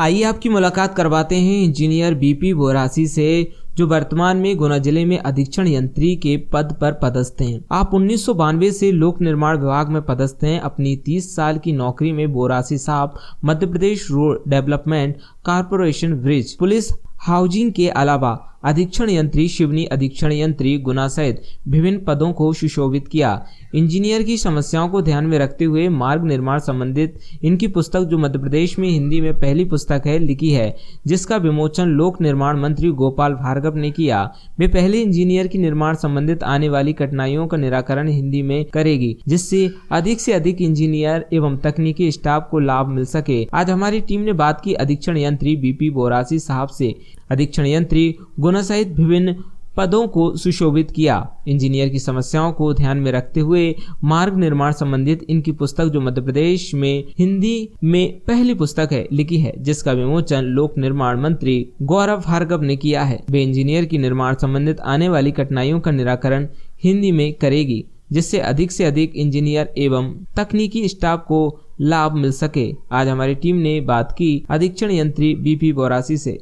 आइए आपकी मुलाकात करवाते हैं इंजीनियर बीपी बोरासी से, जो वर्तमान में गुना जिले में अधीक्षण यंत्री के पद पर पदस्थ हैं। आप 1992 से लोक निर्माण विभाग में पदस्थ हैं। अपनी 30 साल की नौकरी में बोरासी साहब Madhya Pradesh road development corporation, bridge, police, housing के अलावा अधीक्षण यंत्री, शिवनी अधीक्षण यंत्री गुना सहित विभिन्न पदों को सुशोभित किया। इंजीनियर की समस्याओं को ध्यान में रखते हुए मार्ग निर्माण संबंधित इनकी पुस्तक, जो मध्य प्रदेश में हिंदी में पहली पुस्तक है, लिखी है, जिसका विमोचन लोक निर्माण मंत्री गोपाल भार्गव ने किया। वे पहले इंजीनियर की निर्माण संबंधित आने वाली कठिनाइयों का निराकरण हिंदी में करेगी, जिससे अधिक से अधिक इंजीनियर एवं तकनीकी स्टाफ को लाभ मिल सके। आज हमारी टीम ने बात की अधीक्षण यंत्री बीपी बोरासी साहब से। अधीक्षण यंत्री गुना सहित विभिन्न पदों को सुशोभित किया। इंजीनियर की समस्याओं को ध्यान में रखते हुए मार्ग निर्माण संबंधित इनकी पुस्तक, जो मध्य प्रदेश में हिंदी में पहली पुस्तक है, लिखी है, जिसका विमोचन लोक निर्माण मंत्री गौरव भार्गव ने किया है। वे इंजीनियर की निर्माण संबंधित आने वाली कठिनाइयों का निराकरण हिंदी में करेगी, जिससे अधिक से अधिक इंजीनियर एवं तकनीकी स्टाफ को लाभ मिल सके। आज हमारी टीम ने बात की अधीक्षण यंत्री बीपी बोरासी से।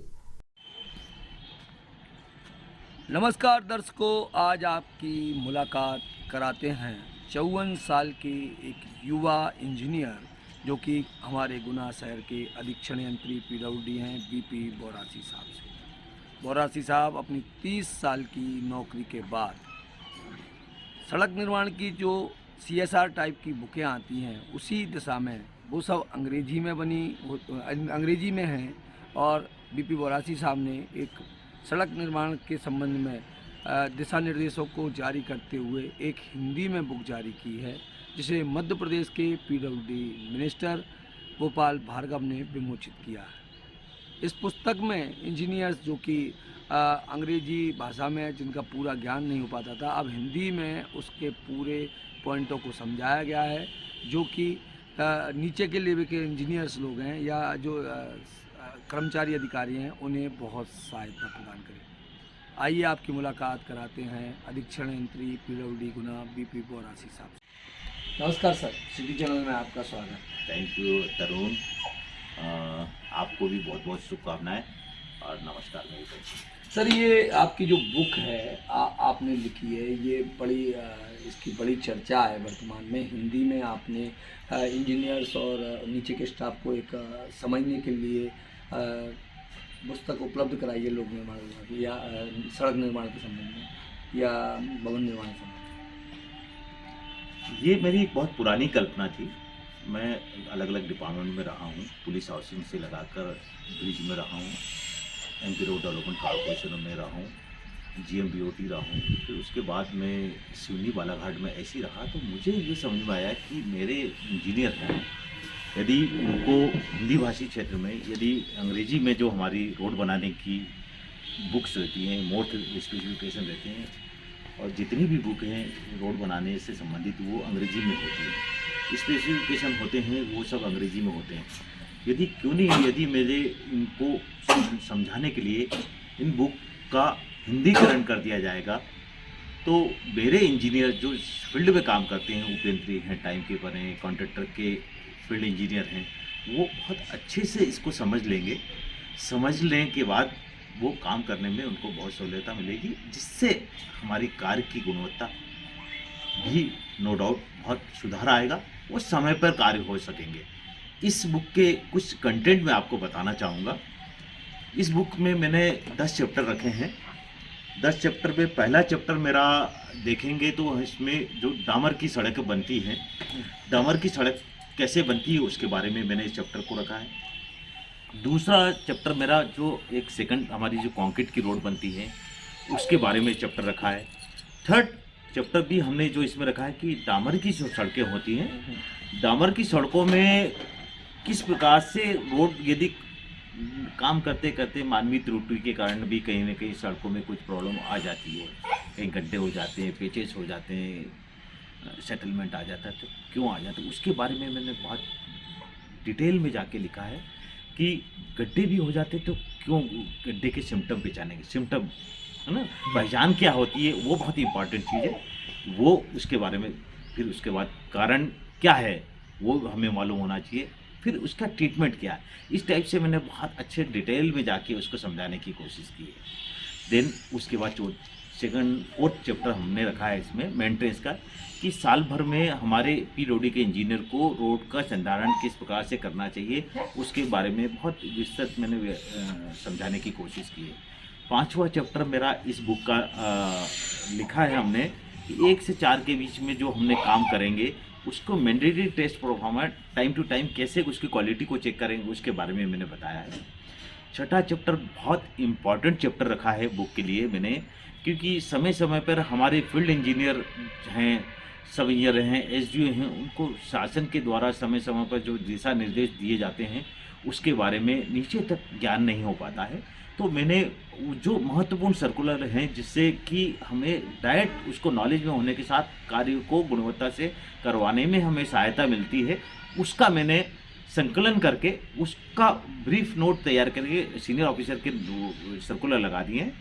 नमस्कार दर्शकों, आज आपकी मुलाकात कराते हैं 54 साल के एक युवा इंजीनियर, जो कि हमारे गुना शहर के अधीक्षण यंत्री पीडब्ल्यूडी हैं, बीपी बोरासी साहब से। बोरासी साहब अपनी 30 साल की नौकरी के बाद सड़क निर्माण की जो CSR टाइप की बुकें आती हैं, उसी दिशा में वो सब अंग्रेजी में हैं, और बीपी बोरासी साहब ने एक सड़क निर्माण के संबंध में दिशा निर्देशों को जारी करते हुए एक हिंदी में बुक जारी की है, जिसे मध्य प्रदेश के पीडब्ल्यूडी मिनिस्टर गोपाल भार्गव ने विमोचित किया है। इस पुस्तक में इंजीनियर्स, जो कि अंग्रेजी भाषा में जिनका पूरा ज्ञान नहीं हो पाता था, अब हिंदी में उसके पूरे पॉइंटों को समझाया गया है, जो कि नीचे के लेवल के इंजीनियर्स लोग हैं या जो कर्मचारी अधिकारी हैं, उन्हें बहुत सहायता प्रदान करें। आइए आपकी मुलाकात कराते हैं अधीक्षण यंत्री पीडब्ल्यूडी गुना बीपी बोरासी साहब से। नमस्कार सर, सिटी चैनल में आपका स्वागत। थैंक यू तरुण, आपको भी बहुत बहुत शुभकामनाएं और नमस्कार मेरी तरफ से। सर, ये आपकी जो बुक है आपने लिखी है, ये इसकी बड़ी चर्चा है वर्तमान में। हिंदी में आपने इंजीनियर्स और नीचे के स्टाफ को एक समझने के लिए पुस्तक उपलब्ध कराई है, लोक निर्माण विभाग या सड़क निर्माण के संबंध में या भवन निर्माण के संबंध में। ये मेरी एक बहुत पुरानी कल्पना थी। मैं अलग अलग डिपार्टमेंट में रहा हूँ, पुलिस हाउसिंग से लगाकर ब्रिज में रहा हूँ, MP रोड डेवलपमेंट कॉर्पोरेशन में रहा हूँ, GMBOT रहा हूँ, फिर उसके बाद मैं सिवनी बालाघाट में ऐसे ही रहा। तो मुझे ये समझ में आया कि मेरे इंजीनियर हैं, यदि उनको हिंदी भाषी क्षेत्र में, यदि अंग्रेजी में जो हमारी रोड बनाने की बुक्स रहती हैं, मोड स्पेसिफिकेशन रहते हैं, और जितनी भी बुक हैं रोड बनाने से संबंधित, वो अंग्रेजी में होती हैं, स्पेसिफिकेशन होते हैं, वो सब अंग्रेजी में होते हैं। यदि क्यों नहीं, यदि मेरे इनको समझाने के लिए इन बुक का हिंदीकरण कर दिया जाएगा, तो मेरे इंजीनियर जो फील्ड में काम करते हैं, उपयंत्री हैं, टाइम कीपर हैं, कॉन्ट्रैक्टर के फील्ड इंजीनियर हैं, वो बहुत अच्छे से इसको समझ लेंगे। समझने के बाद वो काम करने में उनको बहुत सहूलियत मिलेगी, जिससे हमारी कार्य की गुणवत्ता भी नो डाउट बहुत सुधार आएगा, वो समय पर कार्य हो सकेंगे। इस बुक के कुछ कंटेंट मैं आपको बताना चाहूँगा। इस बुक में मैंने 10 चैप्टर रखे हैं। 10 चैप्टर में पहला चैप्टर मेरा देखेंगे तो इसमें जो डामर की सड़क बनती है, डामर की सड़क कैसे बनती है, उसके बारे में मैंने इस चैप्टर को रखा है। दूसरा चैप्टर मेरा जो एक सेकंड हमारी जो कंक्रीट की रोड बनती है, उसके बारे में चैप्टर रखा है। थर्ड चैप्टर भी हमने जो इसमें रखा है कि डामर की जो सड़कें होती हैं, डामर की सड़कों में किस प्रकार से रोड, यदि काम करते करते मानवीय त्रुटि के कारण भी कहीं ना कहीं सड़कों में कुछ प्रॉब्लम आ जाती है, कहीं गड्ढे हो जाते हैं, पेचेस हो जाते हैं, सेटलमेंट आ जाता है, तो क्यों आ जाता है, उसके बारे में मैंने बहुत डिटेल में जाके लिखा है कि गड्ढे भी हो जाते तो क्यों, गड्ढे के सिम्टम पहचानेंगे, सिम्टम है ना, पहचान क्या होती है, वो बहुत इंपॉर्टेंट चीज़ है, वो उसके बारे में। फिर उसके बाद कारण क्या है वो हमें मालूम होना चाहिए, फिर उसका ट्रीटमेंट क्या है, इस टाइप से मैंने बहुत अच्छे डिटेल में जाके उसको समझाने की कोशिश की है। देन उसके बाद सेकंड फोर्थ चैप्टर हमने रखा है इसमें मेंटेनेंस का, कि साल भर में हमारे पीडब्ल्यूडी के इंजीनियर को रोड का संचालन किस प्रकार से करना चाहिए, उसके बारे में बहुत विस्तृत मैंने समझाने की कोशिश की है। पांचवा चैप्टर मेरा इस बुक का लिखा है हमने कि 1 से 4 के बीच में जो हमने काम करेंगे उसको mandatory test performance time to time कैसे उसकी क्वालिटी को चेक करेंगे उसके बारे में मैंने बताया है। छठा चैप्टर बहुत इम्पॉर्टेंट चैप्टर रखा है बुक के लिए मैंने, क्योंकि समय समय पर हमारे फील्ड इंजीनियर हैं, सब इंजीनियर हैं, एसडीओ हैं, उनको शासन के द्वारा समय समय पर जो दिशा निर्देश दिए जाते हैं उसके बारे में नीचे तक ज्ञान नहीं हो पाता है। तो मैंने जो महत्वपूर्ण सर्कुलर हैं जिससे कि हमें डायरेक्ट उसको नॉलेज में होने के साथ कार्य को गुणवत्ता से करवाने में हमें सहायता मिलती है, उसका मैंने संकलन करके उसका ब्रीफ नोट तैयार करके सीनियर ऑफिसर के सर्कुलर लगा दिए हैं,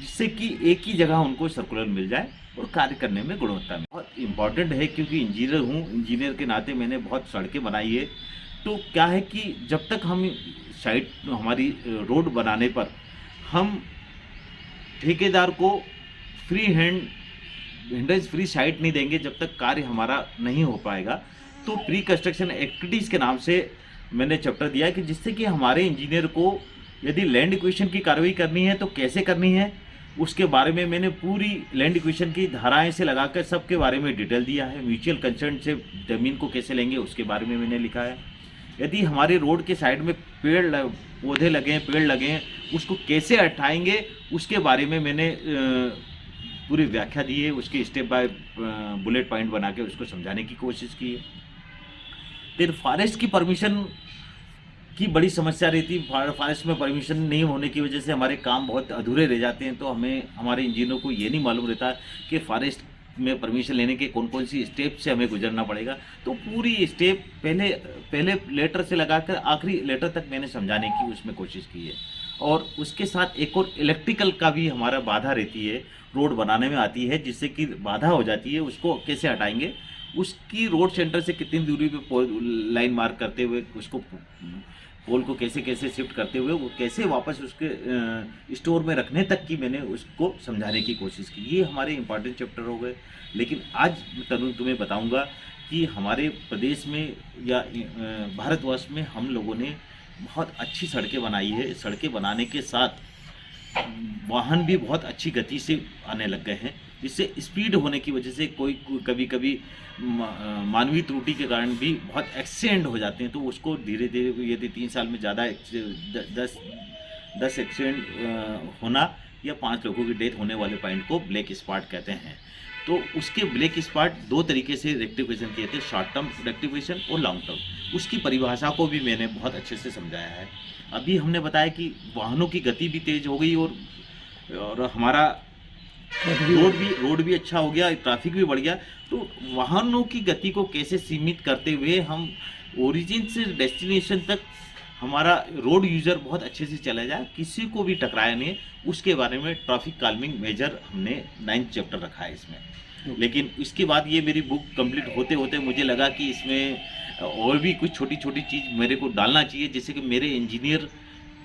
जिससे कि एक ही जगह उनको सर्कुलर मिल जाए और कार्य करने में गुणवत्ता में बहुत इम्पॉर्टेंट है। क्योंकि इंजीनियर हूँ, इंजीनियर के नाते मैंने बहुत सड़कें बनाई है। तो क्या है कि जब तक हम साइट हमारी रोड बनाने पर हम ठेकेदार को फ्री हैंडेज फ्री साइट नहीं देंगे, जब तक कार्य हमारा नहीं हो पाएगा। तो प्री कंस्ट्रक्शन एक्टिविटीज़ के नाम से मैंने चैप्टर दिया है कि जिससे कि हमारे इंजीनियर को यदि लैंड एक्विजिशन की कार्रवाई करनी है तो कैसे करनी है, उसके बारे में मैंने पूरी लैंड एक्विजिशन की धाराएं से लगाकर सबके बारे में डिटेल दिया है। म्यूचुअल कंसेंट से ज़मीन को कैसे लेंगे उसके बारे में मैंने लिखा है। यदि हमारे रोड के साइड में पौधे लगे हैं, पेड़ लगे हैं, उसको कैसे हटाएंगे उसके बारे में मैंने पूरी व्याख्या दी है। उसके स्टेप बाय बुलेट पॉइंट बना के उसको समझाने की कोशिश की है। फिर फॉरेस्ट की परमिशन की बड़ी समस्या रहती है। फॉरेस्ट में परमिशन नहीं होने की वजह से हमारे काम बहुत अधूरे रह जाते हैं। तो हमें हमारे इंजीनियरों को ये नहीं मालूम रहता कि फॉरेस्ट में परमिशन लेने के कौन कौन सी स्टेप से हमें गुजरना पड़ेगा। तो पूरी स्टेप पहले लेटर से लगाकर आखिरी लेटर तक मैंने समझाने की उसमें कोशिश की है। और उसके साथ एक और इलेक्ट्रिकल का भी हमारा बाधा रहती है, रोड बनाने में आती है, जिससे कि बाधा हो जाती है, उसको कैसे हटाएंगे, उसकी रोड सेंटर से कितनी दूरी पे लाइन मार्क करते हुए उसको पोल को कैसे कैसे शिफ्ट करते हुए वो कैसे वापस उसके स्टोर में रखने तक की मैंने उसको समझाने की कोशिश की। ये हमारे इंपॉर्टेंट चैप्टर हो गए। लेकिन आज तुम्हें बताऊंगा कि हमारे प्रदेश में या भारतवर्ष में हम लोगों ने बहुत अच्छी सड़कें बनाई है। सड़कें बनाने के साथ वाहन भी बहुत अच्छी गति से आने लग गए हैं, जिससे स्पीड होने की वजह से कोई कभी कभी मानवीय त्रुटि के कारण भी बहुत एक्सीडेंट हो जाते हैं। तो उसको धीरे धीरे यदि 3 साल में ज़्यादा 10 एक्सीडेंट होना या 5 लोगों की डेथ होने वाले पॉइंट को ब्लैक स्पॉट कहते हैं। तो उसके ब्लैक स्पॉट 2 तरीके से रेक्टिफिकेशन किए थे, शॉर्ट टर्म रेक्टिफिकेशन और लॉन्ग टर्म। उसकी परिभाषा को भी मैंने बहुत अच्छे से समझाया है। अभी हमने बताया कि वाहनों की गति भी तेज हो गई और हमारा रोड भी अच्छा हो गया, ट्रैफिक भी बढ़ गया। तो वाहनों की गति को कैसे सीमित करते हुए हम ओरिजिन से डेस्टिनेशन तक हमारा रोड यूज़र बहुत अच्छे से चला जाए, किसी को भी टकराया नहीं, उसके बारे में ट्रैफिक काल्मिंग मेजर हमने 9th चैप्टर रखा है इसमें। लेकिन इसके बाद ये मेरी बुक कंप्लीट होते होते मुझे लगा कि इसमें और भी कुछ छोटी छोटी चीज़ मेरे को डालना चाहिए, जैसे कि मेरे इंजीनियर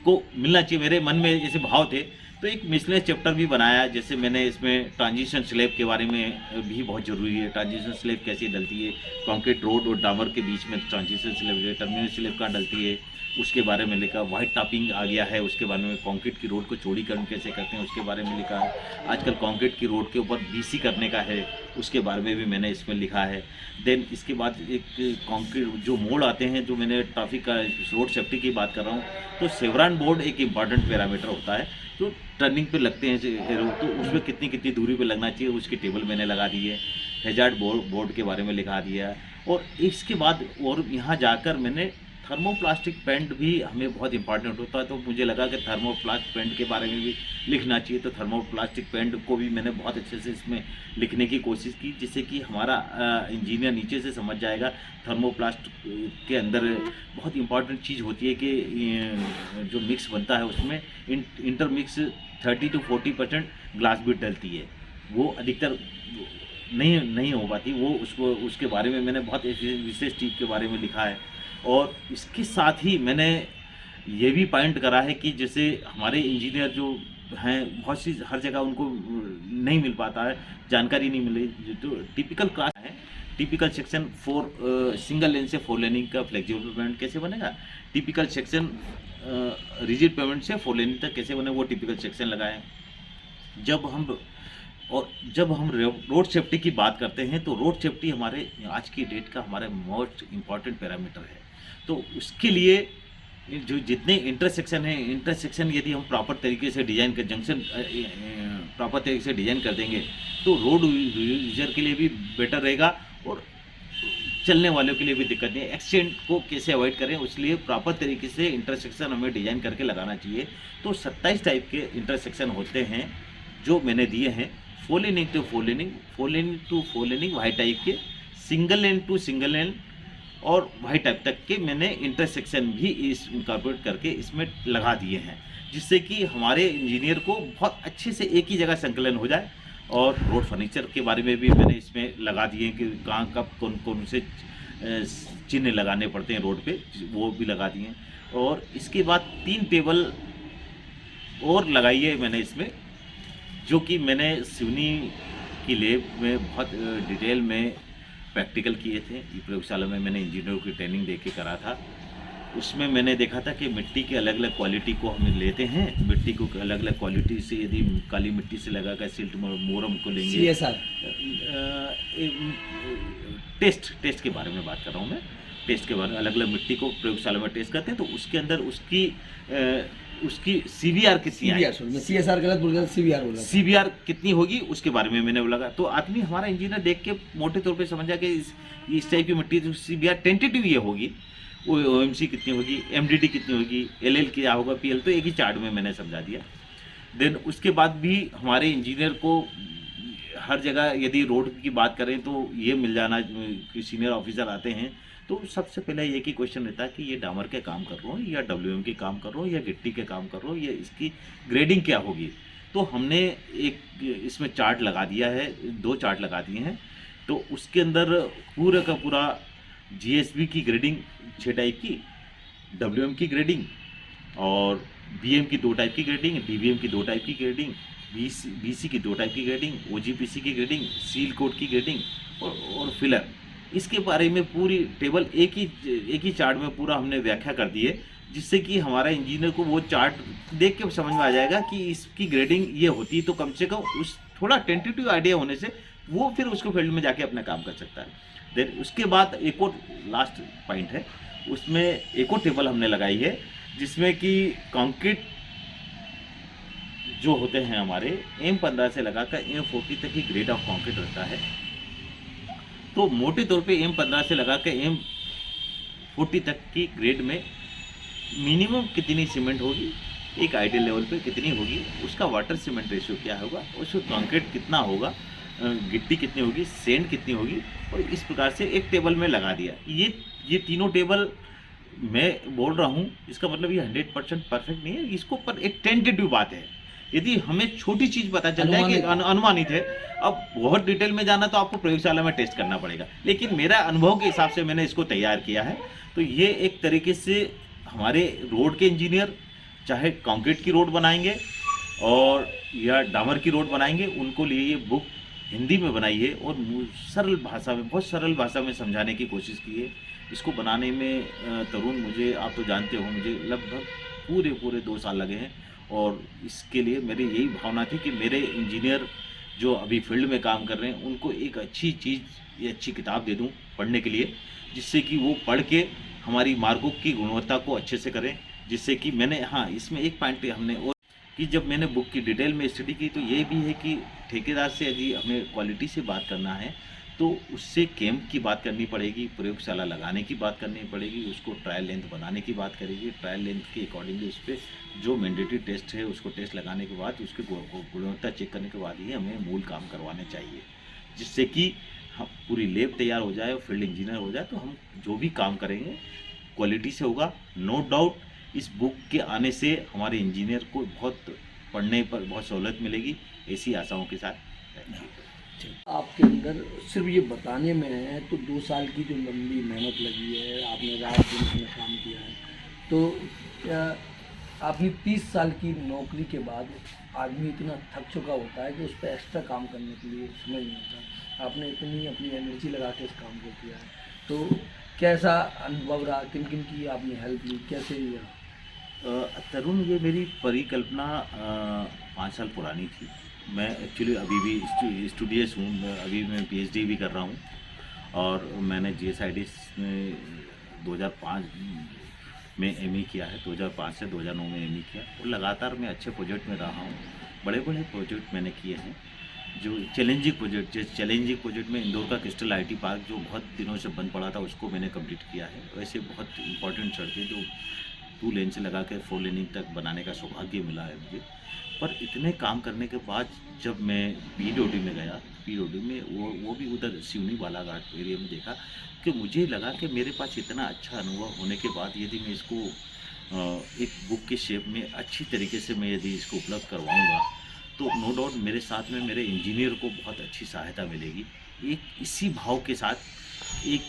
को मिलना चाहिए। मेरे मन में जैसे भाव थे, तो एक मिसलेनियस चैप्टर भी बनाया। जैसे मैंने इसमें ट्रांजिशन स्लैब के बारे में भी बहुत ज़रूरी है, ट्रांजिशन स्लैब कैसे डलती है, कंक्रीट रोड और डामर के बीच में ट्रांजिशन स्लैब, टर्मिनल स्लैब कहाँ डलती है, उसके बारे में लिखा। वाइट टॉपिंग आ गया है, उसके बारे में कंक्रीट की रोड को चौड़ीकरण कैसे करते हैं उसके बारे में लिखा है। आजकल कंक्रीट की रोड के ऊपर बीसी करने का है, उसके बारे में भी मैंने इसमें लिखा है। देन इसके बाद एक कंक्रीट जो मोड़ आते हैं, जो मैंने ट्रैफिक का रोड सेफ्टी की बात कर रहा हूँ, तो सेवरान बोर्ड एक इम्पॉर्टेंट पैरामीटर होता है। तो टर्निंग पे लगते हैं रोड, तो उसमें कितनी दूरी पे लगना चाहिए उसकी टेबल मैंने लगा दी है। हैजार्ड बोर्ड के बारे में लिखा दिया है। और इसके बाद और यहाँ जाकर मैंने थर्मोप्लास्टिक पेंट भी हमें बहुत इंपॉर्टेंट होता है, तो मुझे लगा कि थर्मोप्लास्टिक पेंट के बारे में भी लिखना चाहिए। तो थर्मोप्लास्टिक पेंट को भी मैंने बहुत अच्छे से इसमें लिखने की कोशिश की, जिससे कि हमारा इंजीनियर नीचे से समझ जाएगा। थर्मोप्लास्ट के अंदर बहुत इंपॉर्टेंट चीज़ होती है कि जो मिक्स बनता है उसमें इंटरमिक्स 30 to 40% ग्लास भी डलती है, वो अधिकतर नहीं हो पाती। वो उसके बारे में मैंने बहुत विशेष टिप के बारे में लिखा है। और इसके साथ ही मैंने ये भी पॉइंट करा है कि जैसे हमारे इंजीनियर जो हैं बहुत सी हर जगह उनको नहीं मिल पाता है, जानकारी नहीं मिली। जो टिपिकल क्लास है, टिपिकल सेक्शन 4 सिंगल लेन से 4 लेनिंग का फ्लेक्सिबल पेमेंट कैसे बनेगा, टिपिकल सेक्शन रिजिड पेमेंट से 4 लेनिंग तक कैसे बने, वो टिपिकल सेक्शन लगाएं। जब हम रोड सेफ्टी की बात करते हैं तो रोड सेफ्टी हमारे आज की डेट का हमारा मोस्ट इम्पॉर्टेंट पैरामीटर है। तो उसके लिए जो जितने इंटरसेक्शन हैं, इंटरसेक्शन यदि हम प्रॉपर तरीके से डिज़ाइन कर जंक्शन प्रॉपर तरीके से डिज़ाइन कर देंगे तो रोड यूजर के लिए भी बेटर रहेगा और चलने वालों के लिए भी दिक्कत नहीं है। एक्सीडेंट को कैसे अवॉइड करें, इसलिए प्रॉपर तरीके से इंटरसेक्शन हमें डिज़ाइन करके लगाना चाहिए। तो 27 टाइप के इंटरसेक्शन होते हैं जो मैंने दिए हैं, 4 laning to 4 laning, 4 laning to 4 laning, Y type के, single lane to single lane और वाई टाइप तक के मैंने इंटरसेक्शन भी इस इनकॉर्पोरेट करके इसमें लगा दिए हैं, जिससे कि हमारे इंजीनियर को बहुत अच्छे से एक ही जगह संकलन हो जाए। और रोड फर्नीचर के बारे में भी मैंने इसमें लगा दिए कि कहाँ कब कौन कौन से चिन्ह लगाने पड़ते हैं रोड पे, वो भी लगा दिए। और इसके बाद 3 टेबल और लगाई है मैंने इसमें, जो कि मैंने सिवनी की लैब में बहुत डिटेल में प्रैक्टिकल किए थे। ये प्रयोगशाला में मैंने इंजीनियर की ट्रेनिंग दे के करा था। उसमें मैंने देखा था कि मिट्टी के अलग अलग क्वालिटी को हम लेते हैं, मिट्टी को अलग अलग क्वालिटी से, यदि काली मिट्टी से लगाकर सिल्ट मोरम को लेंगे, CSR टेस्ट के बारे में बात कर रहा हूँ मैं, टेस्ट के बारे में अलग अलग मिट्टी को प्रयोगशाला में टेस्ट करते हैं, तो उसके अंदर उसकी CBR कितनी है, CSR गलत बोल रहा, CBR बोल रहा, CBR कितनी होगी उसके बारे में मैंने बोला। तो आदमी हमारा इंजीनियर देख के मोटे तौर पे समझा कि इस टाइप की मिट्टी तो CBR टेंटेटिव ये होगी, OMC कितनी होगी, MDT कितनी होगी, LL क्या होगा, PL, तो एक ही चार्ट में मैंने समझा दिया। देन उसके बाद भी हमारे इंजीनियर को हर जगह यदि रोड की बात करें तो ये मिल जाना, सीनियर ऑफिसर आते हैं तो सबसे पहले ये की क्वेश्चन रहता है कि ये डामर के काम कर रहा हूँ या WM के काम कर रहा हूँ या गिट्टी के काम कर रहा हूँ, या इसकी ग्रेडिंग क्या होगी। तो हमने एक इसमें चार्ट लगा दिया है, 2 चार्ट लगा दिए हैं। तो उसके अंदर पूरा का पूरा GSB की ग्रेडिंग 6 टाइप की, WM की ग्रेडिंग और BM की 2 टाइप की ग्रेडिंग, DBM की 2 टाइप की ग्रेडिंग, BC की 2 टाइप की ग्रेडिंग, OGPC की ग्रेडिंग, सील कोड की ग्रेडिंग और फिलर, इसके बारे में पूरी टेबल एक ही चार्ट में पूरा हमने व्याख्या कर दी है, जिससे कि हमारा इंजीनियर को वो चार्ट देख के समझ में आ जाएगा कि इसकी ग्रेडिंग ये होती है, तो कम से कम उस थोड़ा टेंटेटिव आइडिया होने से वो फिर उसको फील्ड में जाके अपना काम कर सकता है। देन उसके बाद एक और लास्ट पॉइंट है, उसमें एक और टेबल हमने लगाई है जिसमें कि कंक्रीट जो होते हैं हमारे M15 से लगाकर M40 तक की ग्रेड ऑफ कंक्रीट रहता है। तो मोटे तौर पे M15 से लगाकर M40 तक की ग्रेड में मिनिमम कितनी सीमेंट होगी, एक आइडियल लेवल पे कितनी होगी, उसका वाटर सीमेंट रेशियो क्या होगा, उसका कंक्रीट कितना होगा, गिट्टी कितनी होगी, सैंड कितनी होगी, और इस प्रकार से एक टेबल में लगा दिया। ये तीनों टेबल मैं बोल रहा हूँ, इसका मतलब ये 100% परफेक्ट नहीं है, इसको पर एक टेंटेटिव बात है। यदि हमें छोटी चीज़ पता चल जाए कि अनुमानित है, अब बहुत डिटेल में जाना तो आपको प्रयोगशाला में टेस्ट करना पड़ेगा, लेकिन मेरा अनुभव के हिसाब से मैंने इसको तैयार किया है। तो ये एक तरीके से हमारे रोड के इंजीनियर चाहे कंक्रीट की रोड बनाएंगे और या डामर की रोड बनाएंगे, उनको लिए ये बुक हिंदी में बनाई है और सरल भाषा में, बहुत सरल भाषा में समझाने की कोशिश की है। इसको बनाने में तरुण, मुझे आप तो जानते हो, मुझे लगभग पूरे 2 साल लगे हैं, और इसके लिए मेरी यही भावना थी कि मेरे इंजीनियर जो अभी फील्ड में काम कर रहे हैं उनको एक अच्छी चीज़ या अच्छी किताब दे दूं पढ़ने के लिए, जिससे कि वो पढ़ के हमारी मार्गों की गुणवत्ता को अच्छे से करें। जिससे कि मैंने, हाँ, इसमें एक पॉइंट हमने और कि जब मैंने बुक की डिटेल में स्टडी की तो ये भी है कि ठेकेदार से यदि हमें क्वालिटी से बात करना है तो उससे कैंप की बात करनी पड़ेगी, प्रयोगशाला लगाने की बात करनी पड़ेगी, उसको ट्रायल लेंथ बनाने की बात करेगी, ट्रायल लेंथ के अकॉर्डिंगली उस पर जो मैंडेटरी टेस्ट है उसको टेस्ट लगाने के बाद उसकी गुणवत्ता चेक करने के बाद ही हमें मूल काम करवाने चाहिए, जिससे कि हम पूरी लैब तैयार हो जाए और फील्ड इंजीनियर हो जाए, तो हम जो भी काम करेंगे क्वालिटी से होगा। नो डाउट इस बुक के आने से हमारे इंजीनियर को बहुत पढ़ने पर बहुत सहूलत मिलेगी, ऐसी आशाओं के साथ। आपके अंदर सिर्फ ये बताने में है तो 2 साल की जो लंबी मेहनत लगी है, आपने रात दिन इसमें काम किया है, तो क्या आपने 30 साल की नौकरी के बाद आदमी इतना थक चुका होता है कि उस पर एक्स्ट्रा काम करने के लिए समय नहीं होता। आपने इतनी अपनी एनर्जी लगा के इस काम को किया है, तो कैसा अनुभव रहा, किन किन की आपने हेल्प ली, कैसे लिया? तरुण, ये मेरी परिकल्पना 5 साल पुरानी थी। मैं एक्चुअली अभी भी स्टूडियस हूँ, अभी मैं पीएचडी भी कर रहा हूँ और मैंने जीएसआईडीएस में 2005 में एमई किया है। 2005 से 2009 में एमई किया और लगातार मैं अच्छे प्रोजेक्ट में रहा हूँ। बड़े बड़े प्रोजेक्ट मैंने किए हैं, जो चैलेंजिंग प्रोजेक्ट, जैसे चैलेंजिंग प्रोजेक्ट में इंदौर का क्रिस्टल आईटी पार्क जो बहुत दिनों से बंद पड़ा था, उसको मैंने कंप्लीट किया है। वैसे बहुत इंपॉर्टेंट सड़कें जो 2 लेन से लगा कर 4 लेनिंग तक बनाने का सौभाग्य मिला है मुझे। पर इतने काम करने के बाद जब मैं पीडब्ल्यूडी में गया, पीडब्ल्यूडी में वो भी उधर सिवनी बालाघाट एरिया में देखा कि मुझे लगा कि मेरे पास इतना अच्छा अनुभव होने के बाद यदि मैं इसको एक बुक के शेप में अच्छी तरीके से मैं यदि इसको उपलब्ध करवाऊँगा तो नो डाउट मेरे साथ में मेरे इंजीनियर को बहुत अच्छी सहायता मिलेगी। एक इसी भाव के साथ एक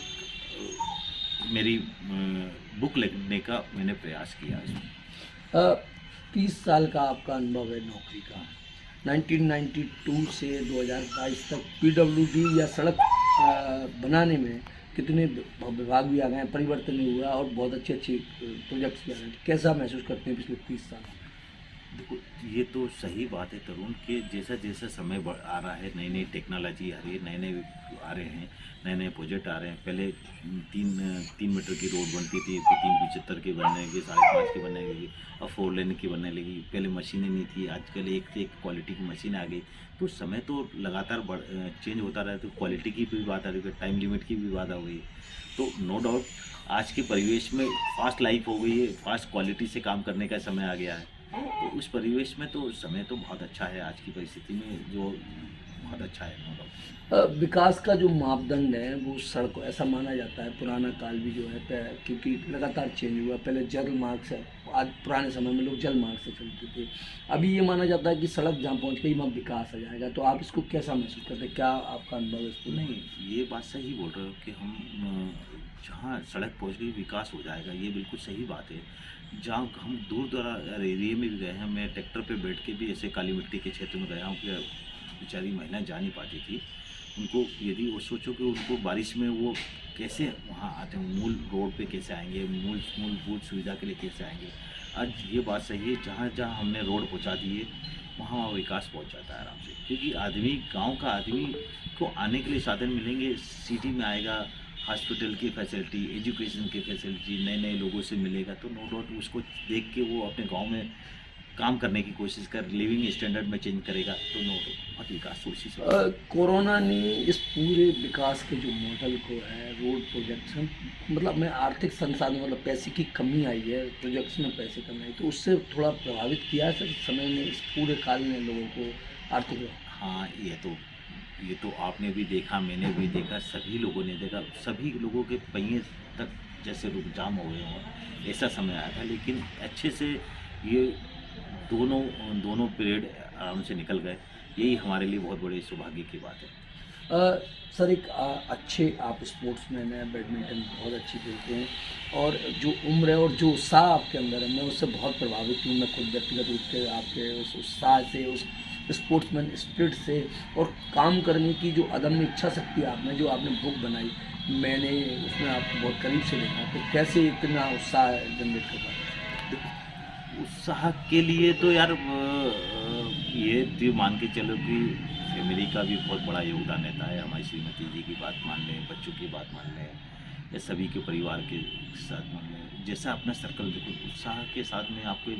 मेरी बुक लिखने का मैंने प्रयास किया इसमें। 30 साल का आपका अनुभव है नौकरी का। 1992 से 2022 तक पीडब्ल्यूडी या सड़क बनाने में कितने विभाग भी आ गए हैं, परिवर्तन भी हुआ और बहुत अच्छे अच्छे प्रोजेक्ट्स भी आ गए हैं। कैसा महसूस करते हैं पिछले 30 साल में? देखो, ये तो सही बात है तरुण, कि जैसा जैसा समय आ रहा है, नई नई टेक्नोलॉजी आ रही है, नए नए आ रहे हैं, नए नए प्रोजेक्ट आ रहे हैं। पहले 3 मीटर की रोड बनती थी, फिर 3.75 की बनने लगी, 5.5 की बनने लगी और 4 लेन की बनने लगी। पहले मशीनें नहीं थी, आजकल एक से एक क्वालिटी की मशीन आ गई। तो समय तो लगातार चेंज होता रहा है, तो क्वालिटी की भी बात आ रही है, टाइम लिमिट की भी बात आ गई। तो नो डाउट आज के परिवेश में फास्ट लाइफ हो गई है, फास्ट क्वालिटी से काम करने का समय आ गया है। तो उस परिवेश में तो समय तो बहुत अच्छा है, आज की परिस्थिति में जो बहुत अच्छा है नो डाउट। विकास का जो मापदंड है वो सड़क, ऐसा माना जाता है पुराना काल भी जो है क्योंकि लगातार चेंज हुआ। पहले जल मार्ग से, आज पुराने समय में लोग जल मार्ग से चलते थे, अभी ये माना जाता है कि सड़क जहाँ पहुँच गई वहाँ विकास आ जाएगा। तो आप इसको कैसा महसूस करते हैं, क्या आपका अनुभव है इसको? नहीं, ये बात सही बोल रहे हो कि हम जहाँ सड़क पहुँच गई विकास हो जाएगा, ये बिल्कुल सही बात है। जहाँ हम दूर दराज एरिया में भी गए हैं, मैं ट्रैक्टर पे बैठ के भी ऐसे काली मिट्टी के क्षेत्र में गया हूँ कि बेचारी महिलाएं जा नहीं पाती थी। उनको यदि वो सोचो कि उनको बारिश में वो कैसे वहाँ आते हैं, मूल रोड पे कैसे आएंगे, मूलभूत सुविधा के लिए कैसे आएंगे। आज ये बात सही है, जहाँ जहाँ हमने रोड पहुँचा दी है वहाँ विकास पहुँच जाता है आराम से, क्योंकि आदमी, गाँव का आदमी को आने के लिए साधन मिलेंगे, सिटी में आएगा, हॉस्पिटल की फैसिलिटी, एजुकेशन की फैसिलिटी, नए नए लोगों से मिलेगा, तो नो डाउट उसको देख के वो अपने गांव में काम करने की कोशिश कर, लिविंग स्टैंडर्ड में चेंज करेगा, तो नो डाउट बहुत विकास कोशिश होगा। कोरोना ने इस पूरे विकास के जो मॉडल को है, रोड प्रोजेक्ट्स, मतलब मैं आर्थिक संसाधन, मतलब पैसे की कमी आई है, प्रोजेक्ट्स में पैसे कमी आई, तो उससे थोड़ा प्रभावित किया है सर समय में, इस पूरे काल में लोगों को आर्थिक? हाँ, ये तो आपने भी देखा, मैंने भी देखा, सभी लोगों ने देखा, सभी लोगों के पहिए तक जैसे रुक जाम हो गए हों, ऐसा समय आया था। लेकिन अच्छे से ये दोनों पीरियड आराम से निकल गए, यही हमारे लिए बहुत बड़े सौभाग्य की बात है। सर एक अच्छे आप स्पोर्ट्समैन हैं, बैडमिंटन बहुत अच्छी खेलते हैं, और जो उम्र है और जो उत्साह आपके अंदर है, मैं उससे बहुत प्रभावित हूँ। मैं खुद व्यक्तिगत रूप से आपके उस उत्साह से, उस स्पोर्ट्समैन स्पिरिट से, और काम करने की जो अदम्य इच्छा शक्ति आप में, जो आपने बुक बनाई, मैंने उसमें आपको बहुत करीब से देखा, तो कैसे इतना उत्साह जनरेट कर पाते? उत्साह के लिए तो यार ये तो मान के चलो कि फैमिली का भी बहुत बड़ा योगदान रहता है। हमारी श्रीमती जी की बात मान लें, बच्चों की बात मान लें, या सभी के परिवार के साथ मान लें, जैसा अपना सर्कल देखो, उत्साह के साथ में आपको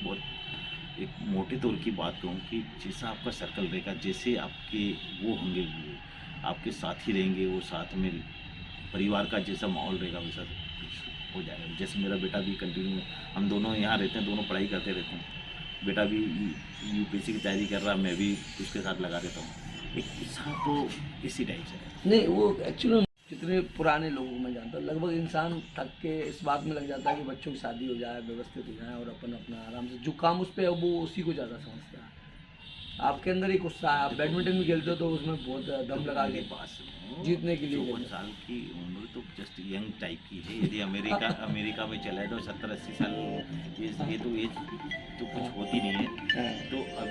एक मोटे तौर की बात कहूँ कि जैसा आपका सर्कल रहेगा, जैसे आपके वो होंगे, आपके साथ ही रहेंगे, वो साथ में परिवार का जैसा माहौल रहेगा वैसा कुछ हो जाएगा। जैसे मेरा बेटा भी कंटिन्यू, हम दोनों यहाँ रहते हैं, दोनों पढ़ाई करते रहते हैं, बेटा भी यूपीएससी की तैयारी कर रहा, मैं भी उसके साथ लगा देता हूँ। एक उत्साह तो इसी टाइप से है। नहीं, वो एक्चुअली कितने पुराने लोगों को मैं जानता हूँ, लगभग इंसान थक के इस बात में लग जाता है कि बच्चों की शादी हो जाए, व्यवस्थित हो जाए, और अपना आराम से जो काम उस पर है वो उसी को ज़्यादा समझता है। आपके अंदर एक उत्साह है, आप बैडमिंटन भी खेलते हो तो उसमें बहुत दम लगा के पास जीतने के लिए 54 साल की उम्र तो जस्ट यंग टाइप की है। यदि अमेरिका में चला है तो 70-80 साल ये तो एज तो कुछ होती नहीं है। तो अब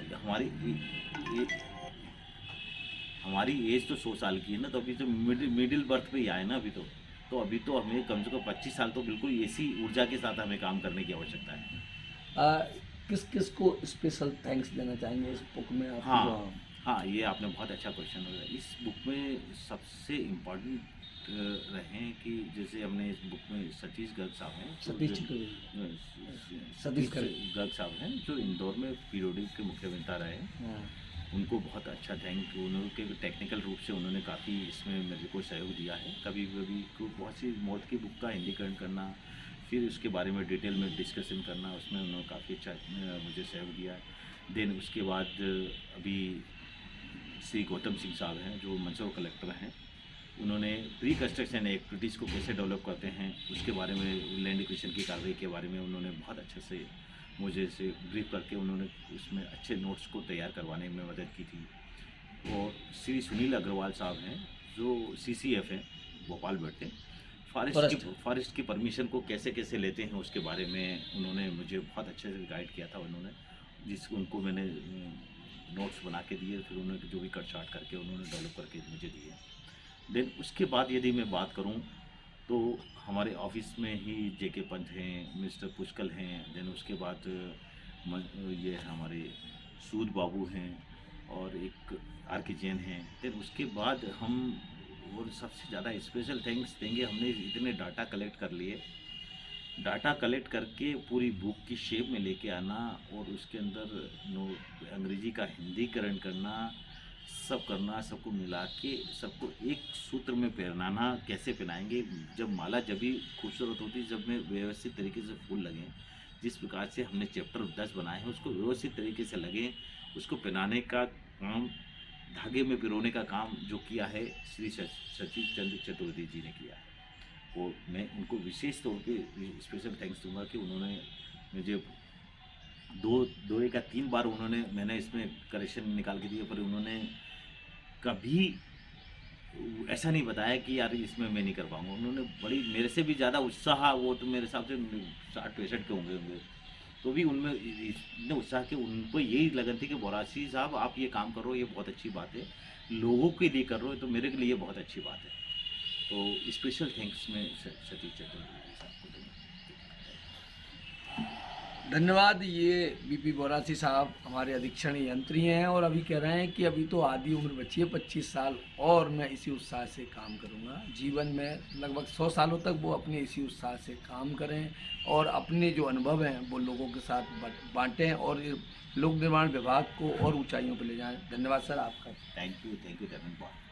हमारी एज तो 100 साल की है ना, तो अभी तो मिडिल बर्थ पे ही आए ना अभी तो अभी तो हमें कम से कम 25 साल तो बिल्कुल ऐसी ऊर्जा के साथ हमें काम करने की आवश्यकता है। किस किस को स्पेशल थैंक्स देना चाहेंगे इस बुक में आप? हाँ, ये आपने बहुत अच्छा क्वेश्चन किया। इस बुक में सबसे इम्पोर्टेंट रहे कि जैसे हमने इस बुक में सतीश गर्ग साहब हैं, सतीश गर्ग साहब हैं जो इंदौर में पीरियोडिक के मुख्य अभियंता रहे हैं। उनको बहुत अच्छा थैंक यू। उन्होंने टेक्निकल रूप से उन्होंने काफ़ी इसमें मेरे को सहयोग दिया है। कभी बहुत सी मौत की बुक का हिंदीकरण करना, फिर उसके बारे में डिटेल में डिस्कशन करना, उसमें उन्होंने काफ़ी अच्छा मुझे सहयोग दिया है। देन उसके बाद अभी श्री गौतम सिंह साहब हैं जो मंदसौर कलेक्टर हैं, उन्होंने प्री कंस्ट्रक्शन एक्टिविटीज़ को कैसे डेवलप करते हैं उसके बारे में, लैंड एक्विजिशन की कार्रवाई के बारे में उन्होंने बहुत अच्छे से मुझे से ब्रीफ करके उन्होंने उसमें अच्छे नोट्स को तैयार करवाने में मदद की थी। और श्री सुनील अग्रवाल साहब हैं जो CCF हैं, भोपाल बैठते हैं, फॉरेस्ट की परमिशन को कैसे कैसे लेते हैं उसके बारे में उन्होंने मुझे बहुत अच्छे से गाइड किया था। उन्होंने उनको मैंने नोट्स बना के दिए, फिर उन्होंने जो भी कट शार्ट करके उन्होंने डेवलप करके मुझे दिए। देन उसके बाद यदि मैं बात करूं तो हमारे ऑफिस में ही JK पंत हैं, मिस्टर पुष्कल हैं, देन उसके बाद ये हमारे सूद बाबू हैं और एक RK जैन हैं। देन उसके बाद हम और सबसे ज़्यादा स्पेशल थैंक्स देंगे, हमने इतने डाटा कलेक्ट कर लिए, डाटा कलेक्ट करके पूरी बुक की शेप में लेके आना और उसके अंदर अंग्रेजी का हिंदीकरण करना, सब करना, सबको मिला के सबको एक सूत्र में पहनाना। कैसे पहनाएंगे, जब माला जब भी खूबसूरत होती, जब में व्यवस्थित तरीके से फूल लगें। जिस प्रकार से हमने चैप्टर 10 बनाए हैं उसको व्यवस्थित तरीके से लगें, उसको पहनाने का काम, धागे में पिरोने का काम जो किया है श्री सतीश चंद्र चतुर्वेदी जी ने किया है। वो मैं उनको विशेष तौर पे स्पेशल थैंक्स दूंगा कि उन्होंने मुझे दो या तीन बार मैंने इसमें करेक्शन निकाल के दिए, पर उन्होंने कभी ऐसा नहीं बताया कि यार इसमें मैं नहीं कर पाऊँगा। उन्होंने बड़ी मेरे से भी ज़्यादा उत्साह, वो तो मेरे हिसाब से 60-65 के होंगे, तो भी उनमें इतने उत्साह के उनको यही लगन थी कि बोरासी साहब आप ये काम करो, ये बहुत अच्छी बात है, लोगों के लिए कर रहे हो तो मेरे लिए बहुत अच्छी बात है। तो स्पेशल थैंक्स में सतीश चतुर्वेदी साहब को धन्यवाद। ये BP बोरासी साहब हमारे अधीक्षण यंत्री हैं और अभी कह रहे हैं कि अभी तो आधी उम्र बची है, 25 साल और मैं इसी उत्साह से काम करूंगा। जीवन में लगभग 100 सालों तक वो अपने इसी उत्साह से काम करें और अपने जो अनुभव हैं वो लोगों के साथ बांटें और लोक निर्माण विभाग को और ऊंचाइयों पर ले जाएं। धन्यवाद सर आपका। थैंक यू धन्यवाद।